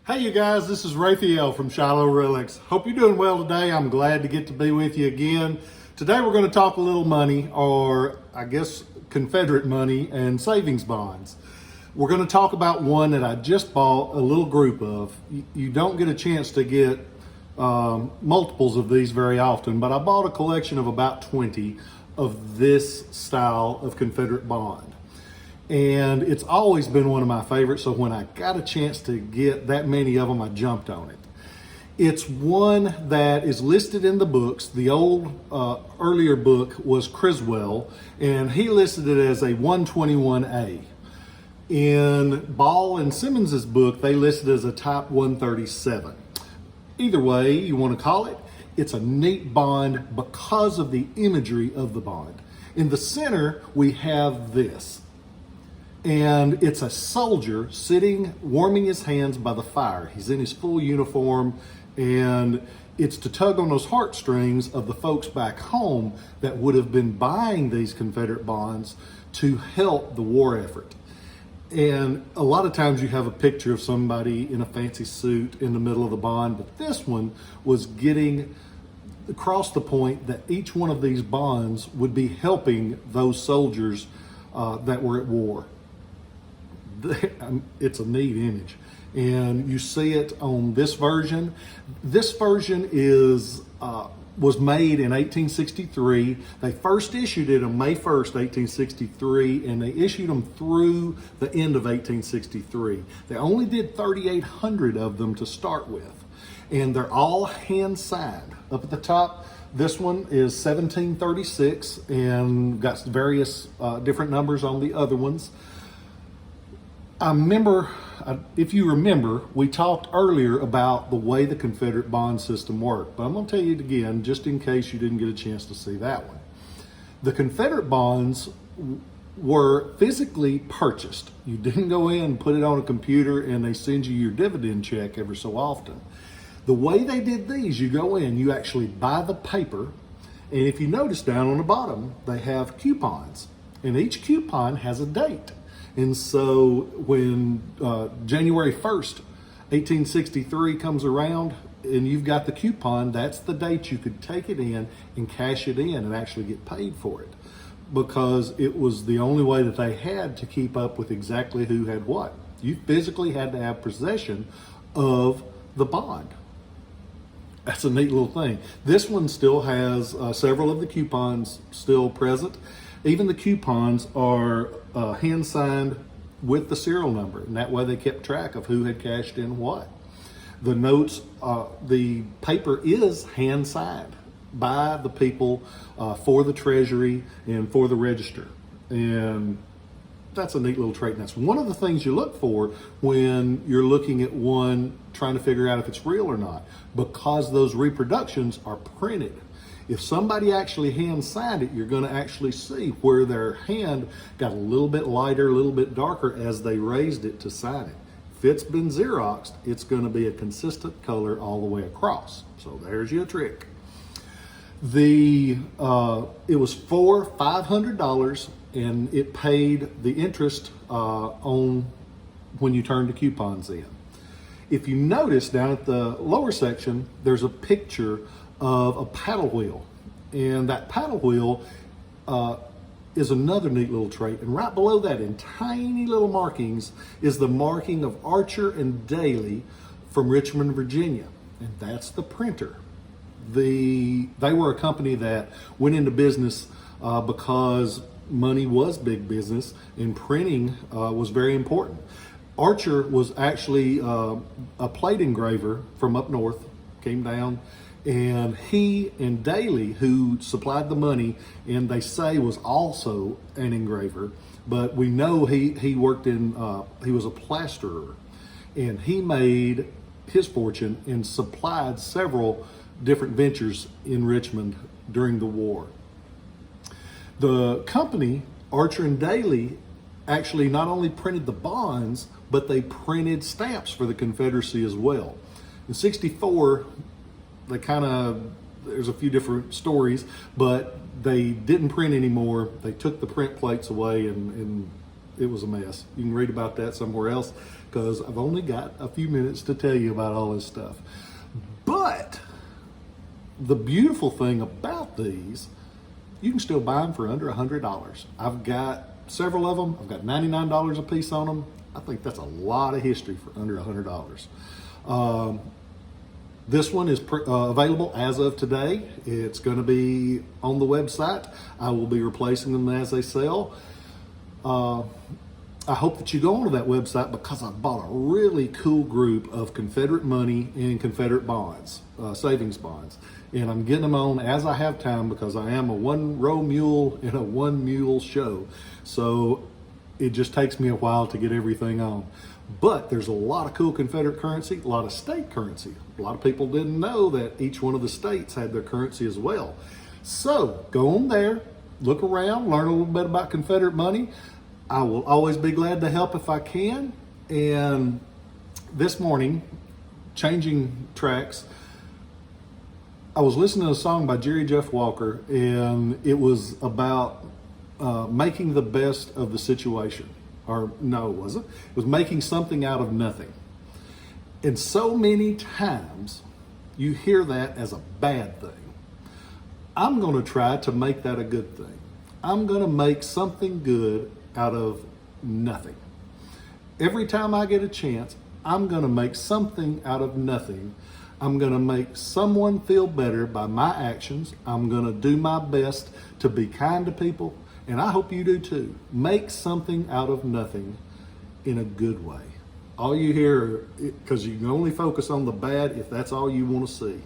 Hey you guys, this is Rafael from Shiloh Relics. Hope you're doing well today. I'm glad to get to be with you again. Today we're going to talk a little money, or I guess Confederate money and savings bonds. We're going to talk about one that I just bought a little group of. You don't get a chance to get multiples of these very often, but I bought a collection of about 20 of this style of Confederate bond. And it's always been one of my favorites, so when I got a chance to get that many of them, I jumped on it. It's one that is listed in the books. The old, earlier book was Criswell, and he listed it as a 121A. In Ball and Simmons's book, they listed it as a Type 137. Either way you want to call it, it's a neat bond because of the imagery of the bond. In the center, we have this. And it's a soldier sitting, warming his hands by the fire. He's in his full uniform, and it's to tug on those heartstrings of the folks back home that would have been buying these Confederate bonds to help the war effort. And a lot of times you have a picture of somebody in a fancy suit in the middle of the bond, but this one was getting across the point that each one of these bonds would be helping those soldiers that were at war. It's a neat image, and you see it on this version. This version was made in 1863. They first issued it on May 1st, 1863, and they issued them through the end of 1863. They only did 3,800 of them to start with, and they're all hand signed. Up at the top, this one is 1736, and got various different numbers on the other ones. I remember, if you remember, we talked earlier about the way the Confederate bond system worked, but I'm going to tell you it again, just in case you didn't get a chance to see that one. The Confederate bonds were physically purchased. You didn't go in and put it on a computer and they send you your dividend check every so often. The way they did these, you go in, you actually buy the paper, and if you notice down on the bottom, they have coupons, and each coupon has a date. And so when January 1st, 1863 comes around and you've got the coupon, that's the date you could take it in and cash it in and actually get paid for it, because it was the only way that they had to keep up with exactly who had what. You physically had to have possession of the bond. That's a neat little thing. This one still has several of the coupons still present. Even the coupons are hand signed with the serial number, and that way they kept track of who had cashed in what. The notes, the paper is hand signed by the people for the Treasury and for the Register, and that's a neat little trait. And that's one of the things you look for when you're looking at one, trying to figure out if it's real or not, because those reproductions are printed. If somebody actually hand signed it, you're going to actually see where their hand got a little bit lighter, a little bit darker as they raised it to sign it. If it's been Xeroxed, it's going to be a consistent color all the way across. So there's your trick. It was for $500, and it paid the interest on when you turned the coupons in. If you notice down at the lower section, there's a picture of a paddle wheel, and that paddle wheel is another neat little trait. And right below that, in tiny little markings, is the marking of Archer and Daly from Richmond, Virginia, and that's the printer. They were a company that went into business because money was big business and printing was very important. Archer was actually a plate engraver from up north, came down, and he and Daly, who supplied the money, and they say was also an engraver, but we know he worked in, he was a plasterer, and he made his fortune and supplied several different ventures in Richmond during the war. The company, Archer and Daly, actually not only printed the bonds, but they printed stamps for the Confederacy as well. In '64, there's a few different stories, but they didn't print anymore. They took the print plates away, and it was a mess. You can read about that somewhere else, because I've only got a few minutes to tell you about all this stuff. But the beautiful thing about these, you can still buy them for under $100. I've got several of them. I've got $99 a piece on them. I think that's a lot of history for under $100. This one is available as of today. It's going to be on the website. I will be replacing them as they sell. I hope that you go onto that website because I bought a really cool group of Confederate money and Confederate bonds, savings bonds. And I'm getting them on as I have time because I am a one-row mule in a one-mule show. So it just takes me a while to get everything on. But there's a lot of cool Confederate currency, a lot of state currency. A lot of people didn't know that each one of the states had their currency as well. So go on there, look around, learn a little bit about Confederate money. I will always be glad to help if I can. And this morning, changing tracks, I was listening to a song by Jerry Jeff Walker, and it was about making the best of the situation. Or no, it wasn't. It was making something out of nothing. And so many times you hear that as a bad thing. I'm going to try to make that a good thing. I'm going to make something good out of nothing. Every time I get a chance, I'm going to make something out of nothing. I'm going to make someone feel better by my actions. I'm going to do my best to be kind to people. And I hope you do too. Make something out of nothing in a good way. All you hear, because you can only focus on the bad if that's all you want to see.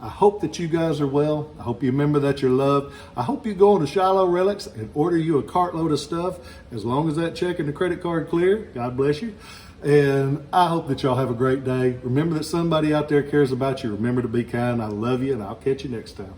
I hope that you guys are well. I hope you remember that you're loved. I hope you go on to Shiloh Relics and order you a cartload of stuff. As long as that check and the credit card clear, God bless you. And I hope that y'all have a great day. Remember that somebody out there cares about you. Remember to be kind. I love you, and I'll catch you next time.